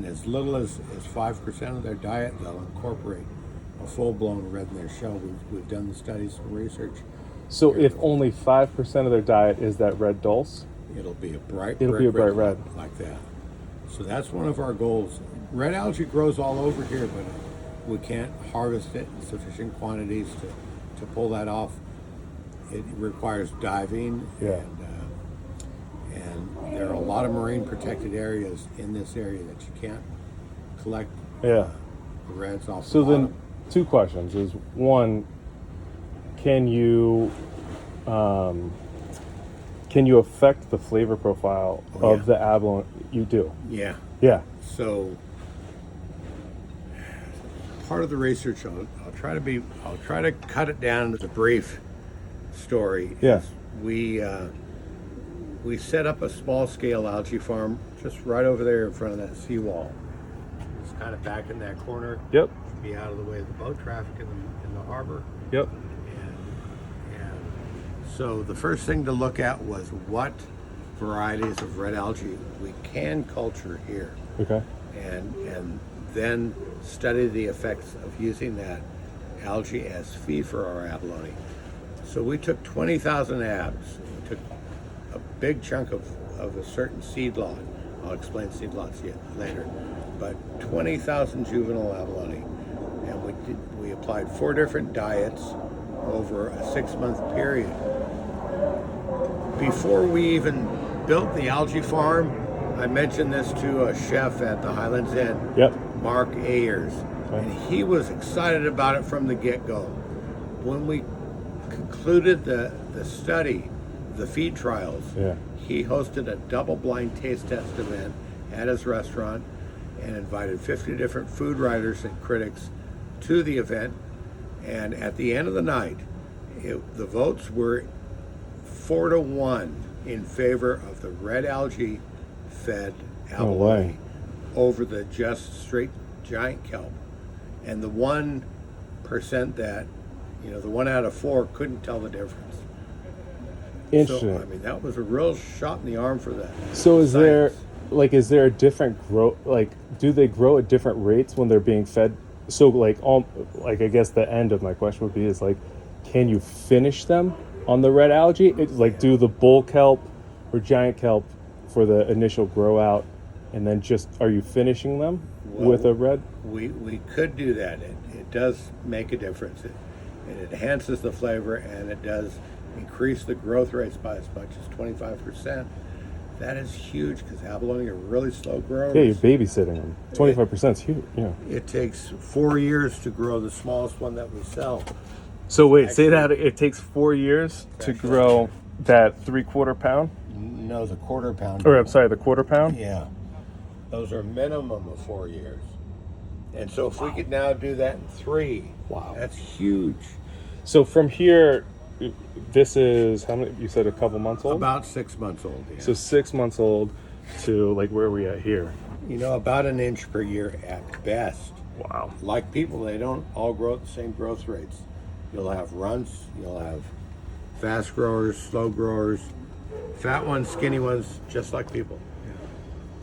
as little as 5% of their diet, they'll incorporate a full-blown red in their shell. We've done the studies and research. So if only 5% of their diet is that red dulse, It'll be a bright bright red. like that. So that's one of our goals. Red algae grows all over here, but we can't harvest it in sufficient quantities to pull that off. It requires diving, Yeah. and there are a lot of marine protected areas in this area that you can't collect Yeah. the reds off So the then, bottom. two questions: is one, can you affect the flavor profile Oh, of yeah. the abalone? You do. Yeah. Yeah. So part of the research, I'll try to cut it down to the brief story. Yeah. is we set up a small scale algae farm just right over there in front of that seawall. It's kind of back in that corner. Yep. Be out of the way of the boat traffic in the harbor. Yep. And so the first thing to look at was what varieties of red algae we can culture here, Okay. and then study the effects of using that algae as feed for our abalone. So we took 20,000 abs. We took a big chunk of a certain seed lot. I'll explain seed lots yet later, but 20,000 juvenile abalone, and we applied 4 different diets over a 6-month period. Before we even built the algae farm, I mentioned this to a chef at the Highlands Inn, Yep. Mark Ayers, Okay. and he was excited about it from the get-go. When we concluded the study, the feed trials, Yeah. he hosted a double-blind taste test event at his restaurant and invited 50 different food writers and critics to the event. And at the end of the night, the votes were 4-1 in favor of the red algae fed abalone way. over the just straight giant kelp. And the 1% that, the 1 out of 4 couldn't tell the difference. Interesting. So, I mean, that was a real shot in the arm for that. So is there science. is there a different growth? Like, do they grow at different rates when they're being fed? So I guess the end of my question would be is like, can you finish them on the red algae? It's like, do the bull kelp or giant kelp for the initial grow out, and then just are you finishing them with a red? We could do that. It does make a difference. It enhances the flavor, and it does increase the growth rates by as much as 25%. That is huge because abalone are really slow growers. Yeah, you're babysitting them. 25% is huge. Yeah. It takes 4 years to grow the smallest one that we sell. So wait, say that it takes 4 years to Actually- grow that 3/4 pound, No, the quarter pound. or I'm sorry, the 1/4 pound. Yeah. Those are minimum of 4 years. And so if we could now do that in 3, Wow. that's huge. So from here, this is how many? You said a couple months old. About 6 months old, yeah. So 6 months old to like where are we at here? About an inch per year at best. Wow. Like people, they don't all grow at the same growth rates. You'll have runts, you'll have fast growers, slow growers, fat ones, skinny ones, just like people.